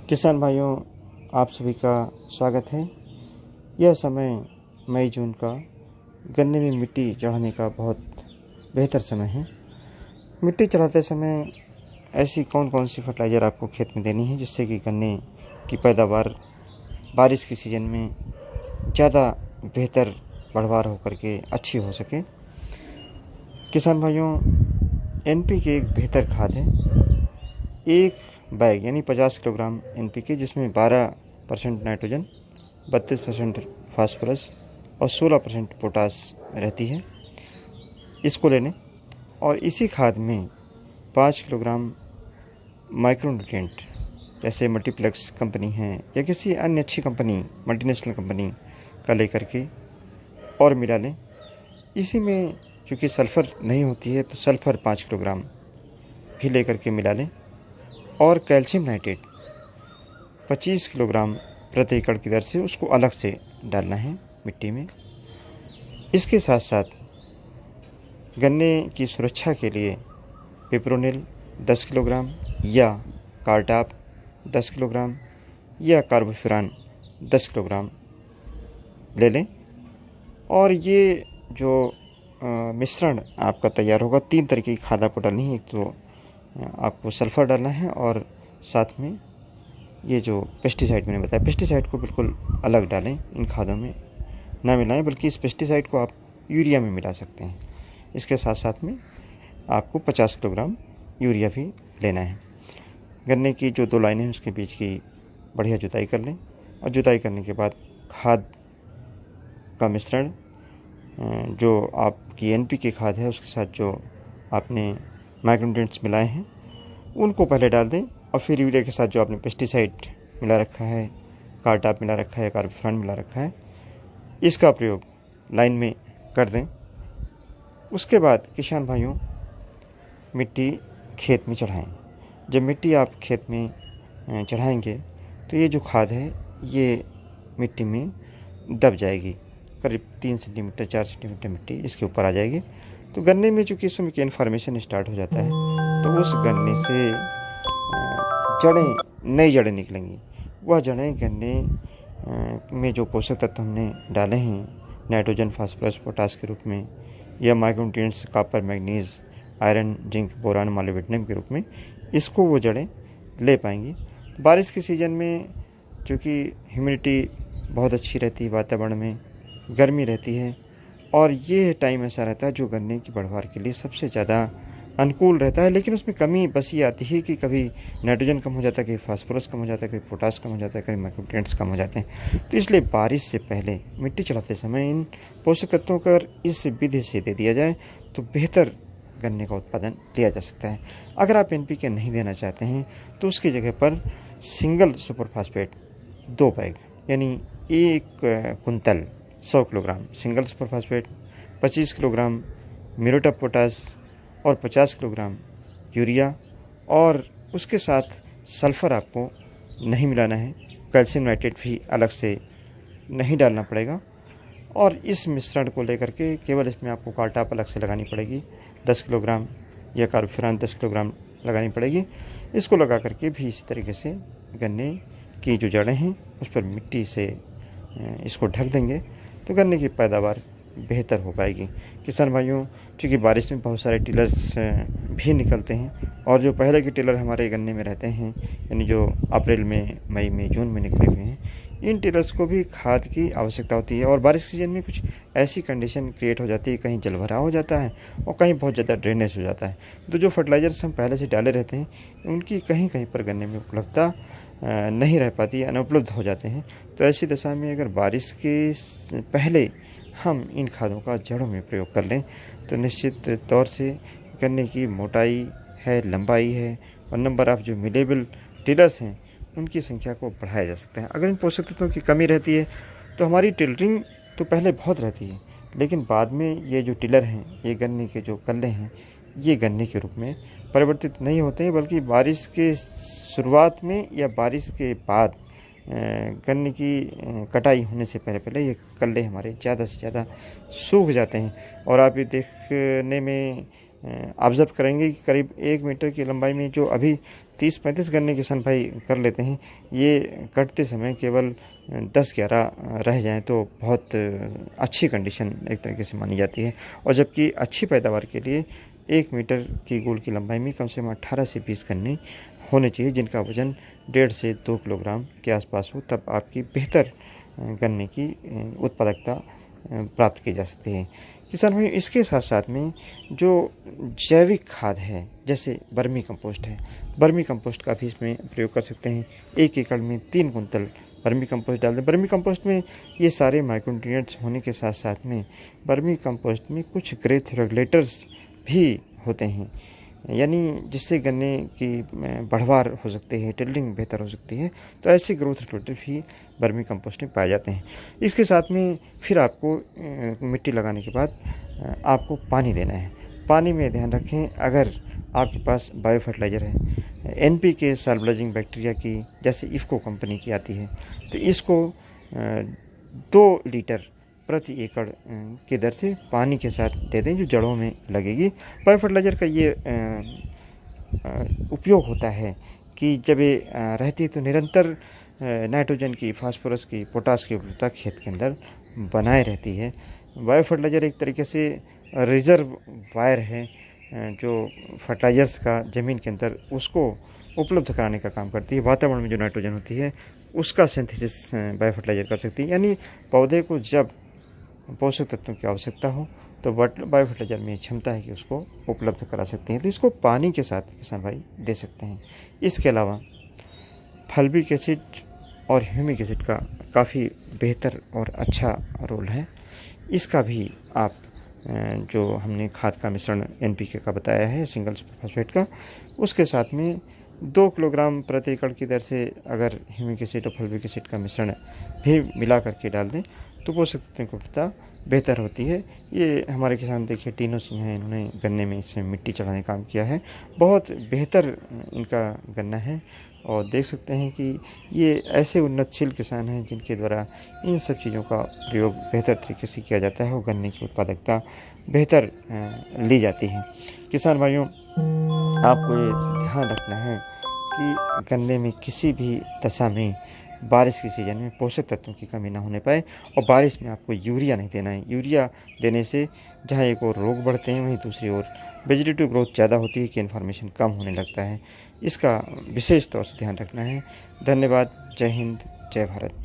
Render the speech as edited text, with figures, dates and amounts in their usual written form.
किसान भाइयों, आप सभी का स्वागत है। यह समय मई जून का गन्ने में मिट्टी चढ़ाने का बहुत बेहतर समय है। मिट्टी चढ़ाते समय ऐसी कौन कौन सी फर्टिलाइज़र आपको खेत में देनी है जिससे कि गन्ने की पैदावार बारिश के सीज़न में ज़्यादा बेहतर बढ़वार होकर के अच्छी हो सके। किसान भाइयों, NPK एक बेहतर खाद है। एक बैग यानी 50 किलोग्राम NPK जिसमें 12% नाइट्रोजन, 32% फास्फोरस और 16% पोटास रहती है, इसको ले लें। और इसी खाद में 5 किलोग्राम माइक्रोन्यूट्रिएंट जैसे मल्टीप्लेक्स कंपनी है या किसी अन्य अच्छी कंपनी, मल्टीनेशनल कंपनी का लेकर के और मिला लें। इसी में चूँकि सल्फ़र नहीं होती है तो सल्फ़र 5 किलोग्राम भी लेकर के मिला लें। और कैल्शियम नाइट्रेट 25 किलोग्राम प्रति एकड़ की दर से उसको अलग से डालना है मिट्टी में। इसके साथ साथ गन्ने की सुरक्षा के लिए पिप्रोनिल 10 किलोग्राम या कार्टाप 10 किलोग्राम या कार्बोफ्यूरान 10 किलोग्राम ले लें। और ये जो मिश्रण आपका तैयार होगा, 3 तरह की खाद आपको डालनी है। एक तो आपको सल्फ़र डालना है और साथ में ये जो पेस्टिसाइड मैंने बताया, पेस्टिसाइड को बिल्कुल अलग डालें, इन खादों में ना मिलाएं, बल्कि इस पेस्टिसाइड को आप यूरिया में मिला सकते हैं। इसके साथ साथ में आपको 50 किलोग्राम यूरिया भी लेना है। गन्ने की जो 2 लाइनें हैं उसके बीच की बढ़िया जुताई कर लें और जुताई करने के बाद खाद का मिश्रण जो आपकी NPK खाद है उसके साथ जो आपने माइक्रोन्यूट्रिएंट्स मिलाए हैं उनको पहले डाल दें और फिर यूरिया के साथ जो आपने पेस्टिसाइड मिला रखा है, कार्टाप मिला रखा है, कार्बोफ्यूरान मिला रखा है, इसका प्रयोग लाइन में कर दें। उसके बाद किसान भाइयों, मिट्टी खेत में चढ़ाएं। जब मिट्टी आप खेत में चढ़ाएंगे तो ये जो खाद है ये मिट्टी में दब जाएगी। करीब 3 सेंटीमीटर 4 सेंटीमीटर मिट्टी इसके ऊपर आ जाएगी। तो गन्ने में चूँकि इस समय कैन फॉर्मेशन स्टार्ट हो जाता है तो उस गन्ने से नई जड़ें निकलेंगी। वह जड़ें गन्ने में जो पोषक तत्व हमने डाले हैं नाइट्रोजन, फास्फोरस, पोटास के रूप में या micronutrients copper, manganese, iron, zinc, boron, molybdenum के रूप में, इसको वो जड़ें ले पाएंगी। बारिश के सीज़न में चूँकि ह्यूमिडिटी बहुत अच्छी रहती है, वातावरण में गर्मी रहती है और ये टाइम ऐसा रहता है जो गन्ने की बढ़वार के लिए सबसे ज़्यादा अनुकूल रहता है। लेकिन उसमें कमी बस ये आती है कि कभी नाइट्रोजन कम हो जाता है, कभी फास्फोरस कम हो जाता है, कभी पोटास कम हो जाता है, कभी माइक्रोन्यूट्रिएंट्स कम हो जाते हैं। तो इसलिए बारिश से पहले मिट्टी चढ़ाते समय इन पोषक तत्वों को अगर इस विधि से दे दिया जाए तो बेहतर गन्ने का उत्पादन लिया जा सकता है। अगर आप NPK नहीं देना चाहते हैं तो उसकी जगह पर सिंगल सुपर फास्फेट 2 बैग यानी 1 quintal 100 kilogram single super phosphate, 25 kilogram muriate of potash और 50 किलोग्राम यूरिया और उसके साथ सल्फ़र आपको नहीं मिलाना है। कैल्शियम नाइट्रेट भी अलग से नहीं डालना पड़ेगा। और इस मिश्रण को लेकर के केवल इसमें आपको कार्टाप अलग से लगानी पड़ेगी 10 किलोग्राम या कार्बोफ्यूरान 10 किलोग्राम लगानी पड़ेगी। इसको लगा करके भी इसी तरीके से गन्ने की जो जड़ें हैं उस पर मिट्टी से इसको ढक देंगे तो गन्ने की पैदावार बेहतर हो पाएगी। किसान भाइयों, चूँकि बारिश में बहुत सारे टिलर्स भी निकलते हैं और जो पहले के टिलर हमारे गन्ने में रहते हैं यानी जो अप्रैल में, मई में, जून में निकले हुए हैं, इन टिलर्स को भी खाद की आवश्यकता होती है। और बारिश सीजन में कुछ ऐसी कंडीशन क्रिएट हो जाती है, कहीं जलभराव हो जाता है और कहीं बहुत ज़्यादा ड्रेनेज हो जाता है। तो जो फर्टिलाइज़र्स हम पहले से डाले रहते हैं उनकी कहीं कहीं पर गन्ने में उपलब्धता नहीं रह पाती, अनुपलब्ध हो जाते हैं। तो ऐसी दशा में अगर बारिश के पहले हम इन खादों का जड़ों में प्रयोग कर लें तो निश्चित तौर से गन्ने की मोटाई है, लंबाई है और नंबर ऑफ जो मिलेबल टिलर्स हैं उनकी संख्या को बढ़ाया जा सकता है। अगर इन पोषक तत्वों की कमी रहती है तो हमारी टिलरिंग तो पहले बहुत रहती है, लेकिन बाद में ये जो टिलर हैं, ये गन्ने के जो कल्ले हैं, ये गन्ने के रूप में परिवर्तित नहीं होते हैं, बल्कि बारिश के शुरुआत में या बारिश के बाद गन्ने की कटाई होने से पहले पहले ये कल्ले हमारे ज़्यादा से ज़्यादा सूख जाते हैं। और आप ये देखने में ऑब्ज़र्व करेंगे कि करीब 1 मीटर की लंबाई में जो अभी 30-35 गन्ने किसान भाई कर लेते हैं। ये कटते समय केवल 10-11 रह जाएँ तो बहुत अच्छी कंडीशन एक तरीके से मानी जाती है। और जबकि अच्छी पैदावार के लिए 1 मीटर की गोल की लंबाई में कम से कम 18 से 20 गन्ने होने चाहिए, जिनका वज़न 1.5 से 2 किलोग्राम के आसपास हो, तब आपकी बेहतर गन्ने की उत्पादकता प्राप्त की जा सकती है। किसान भाई, इसके साथ-साथ में जो जैविक खाद है, जैसे वर्मी कंपोस्ट है, वर्मी कंपोस्ट का भी इसमें प्रयोग कर सकते हैं। 1 एकड़ में 3 कुंतल वर्मी कंपोस्ट डाल दें। वर्मी कंपोस्ट में ये सारे माइक्रोन्यूट्रिएंट्स होने के साथ-साथ में वर्मी कंपोस्ट में कुछ ग्रोथ रेगुलेटर्स भी होते हैं, यानी जिससे गन्ने की बढ़वार हो सकती है, टिल्डिंग बेहतर हो सकती है। तो ऐसे ग्रोथ रेगुलेटर भी वर्मी कंपोस्ट में पाए जाते हैं। इसके साथ में फिर आपको मिट्टी लगाने के बाद आपको पानी देना है। पानी में ध्यान रखें, अगर आपके पास बायो फर्टिलाइज़र है, एनपीके सॉल्बिलाइजिंग बैक्टीरिया की, जैसे इफ़को कंपनी की आती है, तो इसको 2 लीटर प्रति एकड़ की दर से पानी के साथ दे दें, जो जड़ों में लगेगी। बायो फर्टिलाइज़र का ये उपयोग होता है कि जब ये रहती है तो निरंतर नाइट्रोजन की, फास्फोरस की, पोटास की उपलब्धता खेत के अंदर बनाए रहती है। बायो फर्टिलाइज़र एक तरीके से रिज़र्वायर है, जो फर्टिलाइज़र्स का ज़मीन के अंदर उसको उपलब्ध कराने का काम करती है। वातावरण में जो नाइट्रोजन होती है उसका सिंथेसिस बायो फर्टिलाइज़र कर सकती है, यानी पौधे को जब पोषक तत्वों की आवश्यकता हो तो बायो फर्टिलाइज़र में क्षमता है कि उसको उपलब्ध करा सकते हैं। तो इसको पानी के साथ किसान भाई दे सकते हैं। इसके अलावा फल्विक एसिड और ह्यूमिक एसिड का काफ़ी बेहतर और अच्छा रोल है। इसका भी आप जो हमने खाद का मिश्रण एनपीके का बताया है, सिंगल सुपर फॉस्फेट का, उसके साथ में 2 किलोग्राम प्रति एकड़ की दर से अगर ह्यूमिक एसिड और फल्विक एसिड का मिश्रण भी मिला करके डाल दें तो पोषक तत्वों की उपलब्धता बेहतर होती है। ये हमारे किसान देखिए टीनो सिंह हैं, इन्होंने गन्ने में इसमें मिट्टी चढ़ाने का काम किया है। बहुत बेहतर इनका गन्ना है और देख सकते हैं कि ये ऐसे उन्नतशील किसान हैं जिनके द्वारा इन सब चीज़ों का प्रयोग बेहतर तरीके से किया जाता है और गन्ने की उत्पादकता बेहतर ली जाती है। किसान भाइयों, आपको ये ध्यान रखना है कि गन्ने में किसी भी दशा में बारिश के सीज़न में पोषक तत्वों की कमी ना होने पाए, और बारिश में आपको यूरिया नहीं देना है। यूरिया देने से जहाँ एक और रोग बढ़ते हैं, वहीं दूसरी ओर वेजिटेटिव ग्रोथ ज़्यादा होती है कि इन्फॉर्मेशन कम होने लगता है। इसका विशेष तौर से ध्यान रखना है। धन्यवाद। जय हिंद, जय भारत।